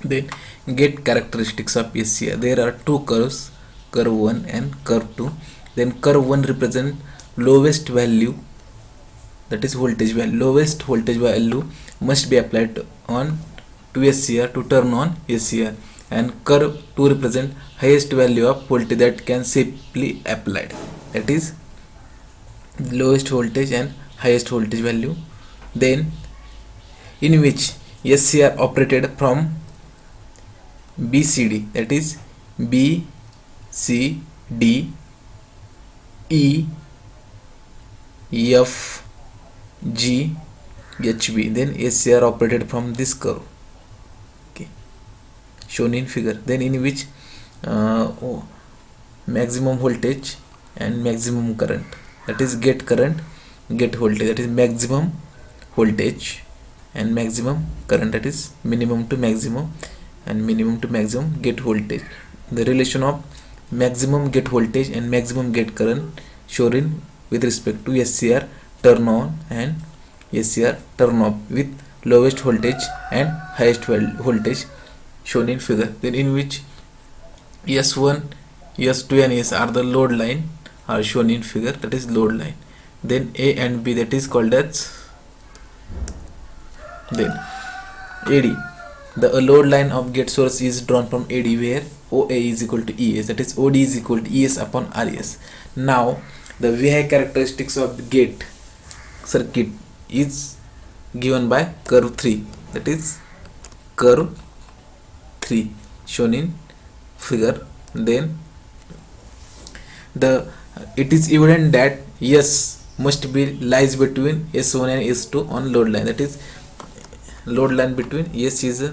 Then get characteristics of SCR. There are two curves, curve 1 and curve 2. Then curve 1 represent lowest value, that is voltage value. Lowest voltage value must be applied on to SCR to turn on SCR, and curve 2 represent highest value of voltage that can safely applied, that is lowest voltage and highest voltage value. Then in which SCR operated from BCD, that is B, C, D, E, F, G, HB. Then SCR operated from this curve, okay, shown in figure. Then in which maximum voltage and maximum current, that is get current, get voltage, that is maximum voltage, and maximum current, that is minimum to maximum, and minimum to maximum get voltage. The relation of maximum get voltage and maximum get current shown in with respect to SCR turn on and SCR turn off with lowest voltage and highest voltage shown in figure. Then in which S1, S2 and S are the load line are shown in figure, that is load line. Then A and B, that is called as then AD. The load line of gate source is drawn from AD where OA is equal to ES, that is OD is equal to ES upon RS. Now the VI characteristics of the gate circuit is given by curve 3, that is curve 3 shown in figure. Then it is evident that S must be lies between S1 and S2 on load line, that is load line between S is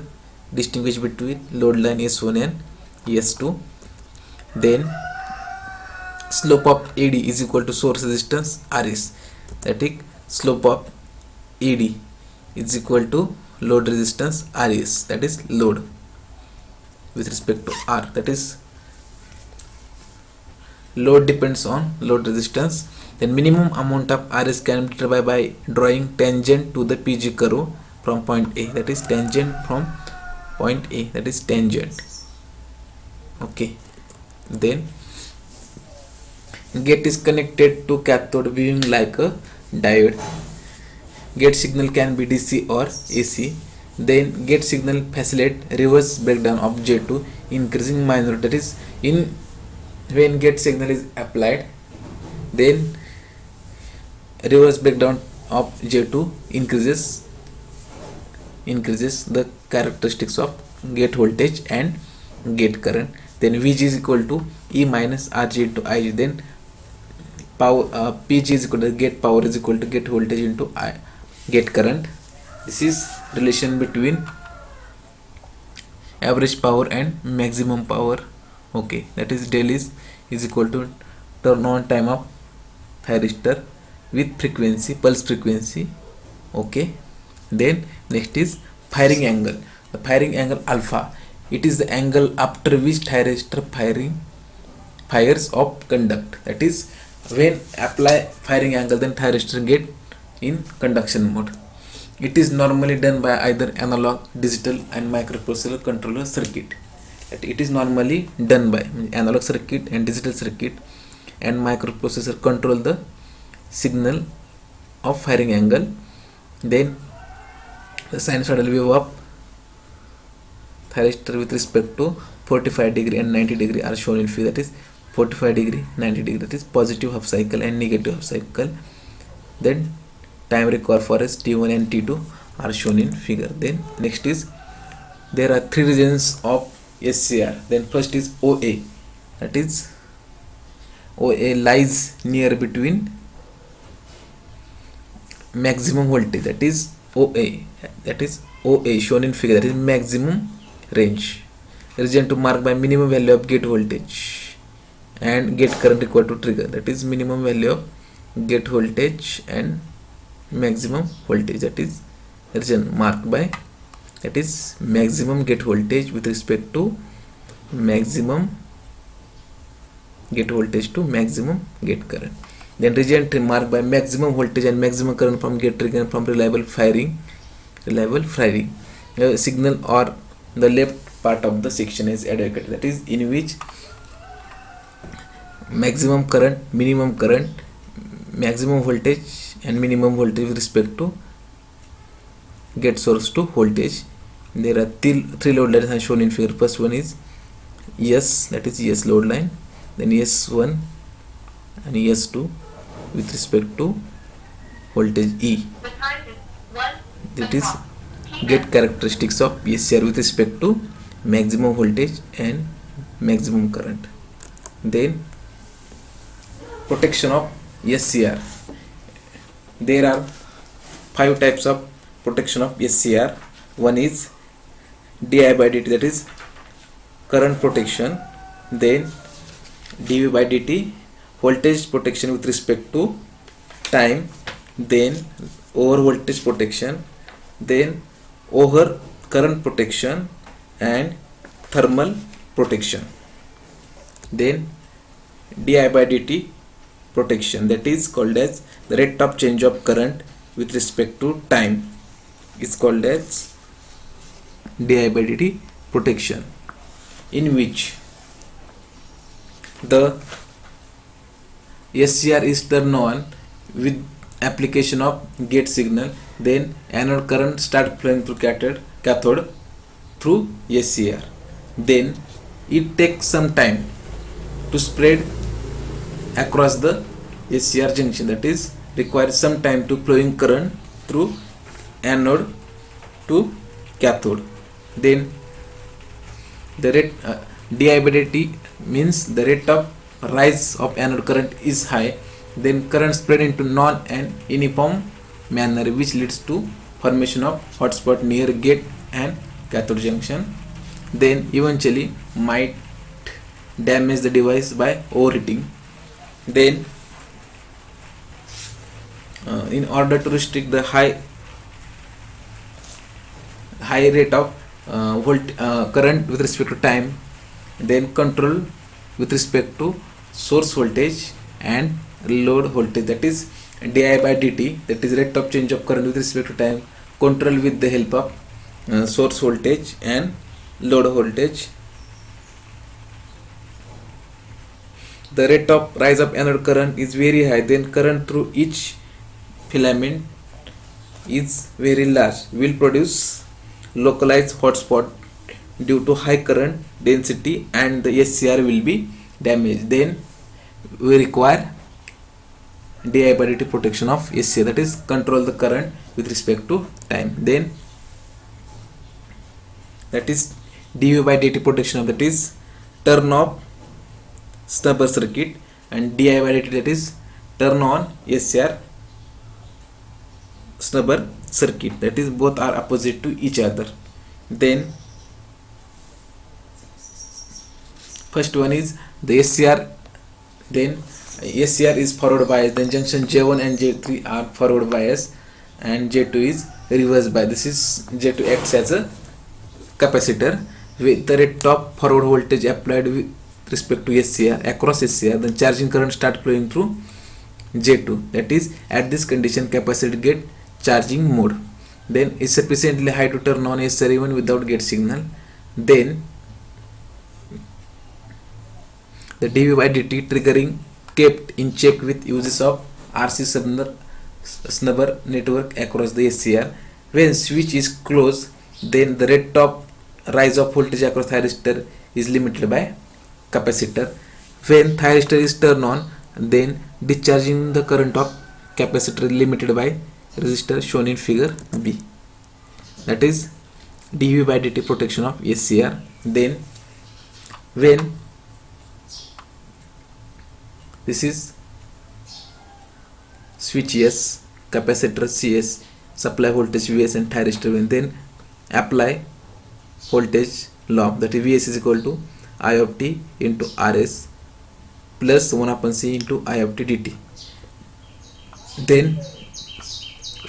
distinguished between load line S1 and S2. Then slope of AD is equal to source resistance RS, that is slope of AD is equal to load resistance RS, that is load with respect to R, that is load depends on load resistance. Then minimum amount of RS can be determined by drawing tangent to the PG curve from point A, that is tangent from point A, that is tangent, okay. Then gate is connected to cathode behaving like a diode. Gate signal can be DC or AC. Then gate signal facilitate reverse breakdown of J2 increasing minority, that is in when gate signal is applied, then reverse breakdown of J2 increases the characteristics of gate voltage and gate current. Then Vg is equal to E minus Rg into Ig. Then power Pg is equal to gate power is equal to gate voltage into gate current. This is relation between average power and maximum power, okay, that is del is equal to turn on time of thyristor with frequency, pulse frequency, okay. Then next is firing angle. The firing angle alpha, it is the angle after which thyristor fires of conduct, that is when apply firing angle then thyristor get in conduction mode. It is normally done by either analog, digital and microprocessor controller circuit. It is normally done by analog circuit and digital circuit, and microprocessor control the signal of firing angle. Then the sinusoidal wave of thyristor with respect to 45 degree and 90 degree are shown in figure, that is 45 degree 90 degree, that is positive half cycle and negative half cycle. Then time required for S T1 and T2 are shown in figure. Then next is there are three regions of SCR. Then first is OA, that is OA lies near between maximum voltage, that is OA shown in figure, that is maximum range. Region to mark by minimum value of gate voltage and gate current required to trigger, that is minimum value of gate voltage and maximum voltage, that is region marked by, that is maximum gate voltage with respect to maximum gate voltage to maximum gate current. Then region marked by maximum voltage and maximum current from gate trigger from reliable firing signal or the left part of the section is adequate, that is in which maximum current, minimum current, maximum voltage and minimum voltage with respect to gate source to voltage. There are three load lines are shown in figure. First one is S, that is S load line, then S1 and S2 with respect to voltage E. That is get characteristics of SCR with respect to maximum voltage and maximum current. Then protection of SCR. There are 5 types of protection of SCR. One is di by dt, that is current protection. Then dv by dt, voltage protection with respect to time. Then over voltage protection. Then over current protection and thermal protection. Then di by dt protection, that is called as the rate of change of current with respect to time, is called as di by dt protection, in which the SCR is turned on with application of gate signal. Then anode current start flowing through cathode through SCR. Then it takes some time to spread across the SCR junction, that is requires some time to flowing current through anode to cathode. Then the rate di by dt means the rate of rise of anode current is high. Then current spread into non and uniform manner, which leads to formation of hotspot near gate and cathode junction. Then eventually might damage the device by overheating. Then in order to restrict the high rate of current with respect to time, then control with respect to source voltage and load voltage, that is di by dt, that is rate of change of current with respect to time, control with the help of source voltage and load voltage. The rate of rise of anode current is very high, then current through each filament is very large, will produce localized hotspot due to high current density, and the SCR will be damaged. Then we require di by dt protection of SCR, that is control the current with respect to time. Then that is dv by dt protection of, that is turn off snubber circuit, and di by dt, that is turn on SCR snubber circuit, that is both are opposite to each other. Then first one is the SCR, then SCR is forward bias, then junction J1 and J3 are forward bias and J2 is reverse bias. This is J2 acts as a capacitor with the rate of forward voltage applied with respect to SCR across SCR, then charging current start flowing through J2, that is at this condition capacitor get charging mode. Then is sufficiently high to turn on SCR even without gate signal. Then the dv by dt triggering kept in check with uses of RC snubber network across the SCR. When switch is closed, then the rate of rise of voltage across thyristor is limited by capacitor. When thyristor is turned on, then discharging the current of capacitor is limited by resistor shown in figure B. That is dv by dt protection of SCR. Then when this is switch S, capacitor CS, supply voltage Vs and thyristor, and then apply voltage law, that is Vs is equal to I of t into Rs plus 1 upon C into I of t dt. Then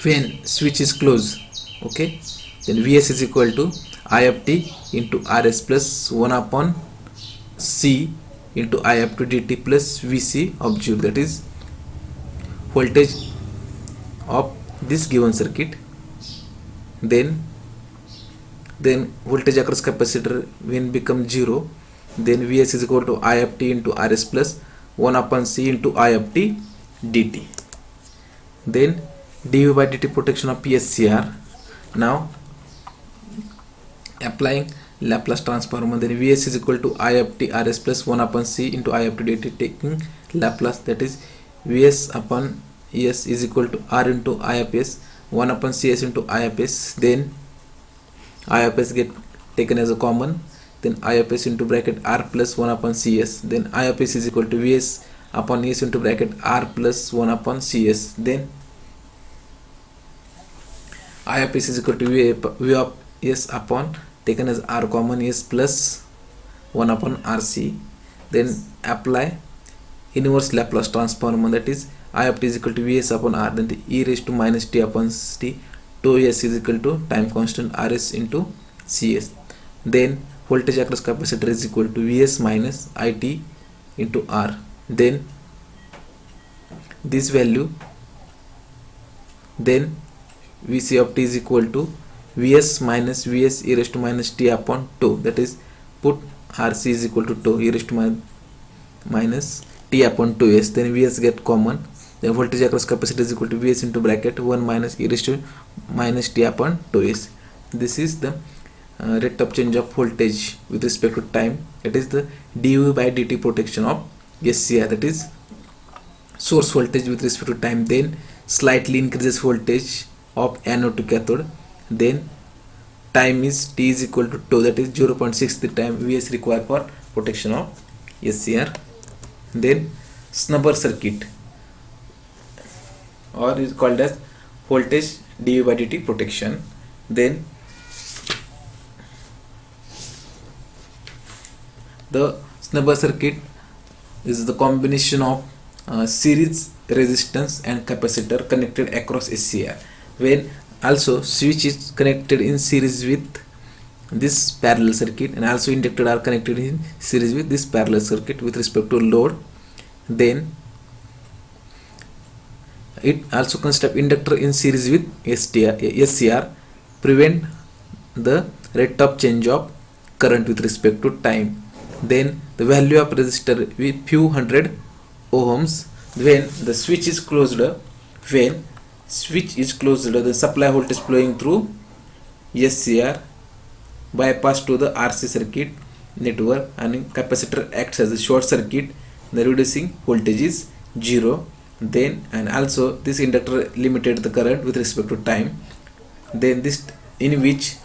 when switch is closed, okay, then Vs is equal to I of t into Rs plus 1 upon C into I of t dt plus Vc of Joule, that is voltage of this given circuit. Then then voltage across capacitor when become 0, then Vs is equal to I of t into Rs plus 1 upon C into I of t dt. Then dV by dt protection of PSCR. Now applying Laplace transform, then Vs is equal to I of t Rs plus 1 upon C into I of t dt, taking Laplace, that is Vs upon Es is equal to R into I of S, 1 upon Cs into I of S. Then I of S get taken as a common, then I of S into bracket R plus 1 upon Cs, then I of S is equal to Vs upon S into bracket R plus 1 upon Cs. Then I of S is equal to V of S upon, taken as R common, S plus 1 upon RC. Then apply inverse Laplace transform, that is I of t is equal to Vs upon R, then e raised to minus t upon t, tau s is equal to time constant Rs into Cs. Then voltage across capacitor is equal to Vs minus It into R. Then this value, then Vc of t is equal to Vs minus Vs e raised to minus t upon tau, that is put Rc is equal to tau e raised to minus t upon 2s, then Vs get common, then voltage across capacitor is equal to Vs into bracket 1 minus e raised to minus t upon 2s. This is the rate of change of voltage with respect to time, that is the dV by dt protection of SCR, that is source voltage with respect to time. Then slightly increases voltage of anode to cathode, then time is t is equal to tau, that is 0.6 the time Vs required for protection of SCR. Then snubber circuit, or is called as voltage dV by dt protection. Then the snubber circuit is the combination of series resistance and capacitor connected across SCR, when also switch is connected in series with this parallel circuit, and also inductor are connected in series with this parallel circuit with respect to load. Then it also consists of inductor in series with SCR, prevent the rate of change of current with respect to time. Then the value of resistor with few hundred ohms. When the switch is closed, the supply voltage flowing through SCR bypass to the RC circuit network, and capacitor acts as a short circuit, the reducing voltage is 0. Then and also this inductor limited the current with respect to time. Then this, in which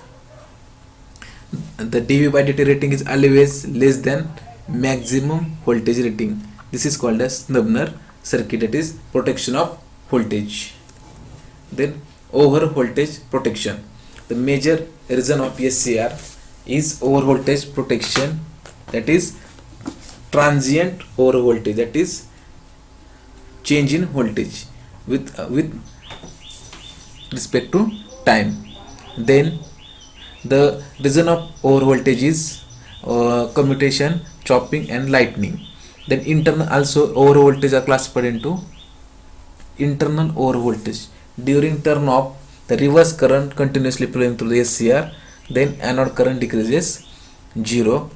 the dV by dt rating is always less than maximum voltage rating. This is called as snubber circuit, that is protection of voltage. Then over voltage protection, the major reason of SCR is over voltage protection, that is transient over voltage, that is change in voltage with respect to time. Then the reason of over voltage is commutation, chopping and lightning. Then internal also over voltage are classified into internal over voltage. During turn off, the reverse current continuously flowing through the SCR, then anode current decreases 0.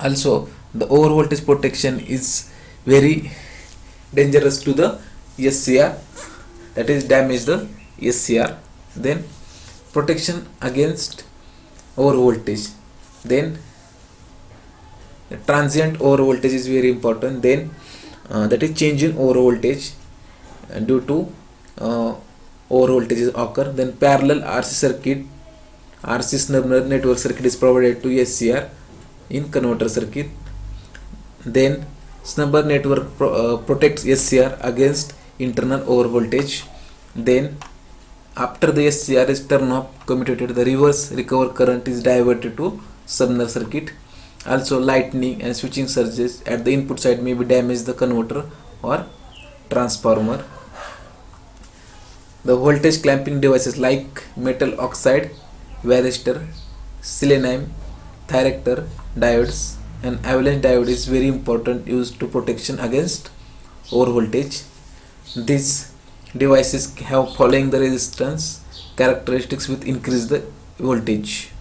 Also the over voltage protection is very dangerous to the SCR, that is damage the SCR. Then protection against over voltage, then transient over voltage is very important. Then that is change in over voltage due to over voltages occur. Then parallel RC circuit, RC snubber network circuit is provided to SCR in converter circuit. Then snubber network protects SCR against internal over voltage. Then after the SCR is turned off, commutated, the reverse recover current is diverted to snubber circuit. Also lightning and switching surges at the input side may be damage the converter or transformer. The voltage clamping devices like metal oxide, varistor, selenium, thyrector, diodes and avalanche diode is very important used to protection against over voltage. These devices have following the resistance characteristics with increase the voltage.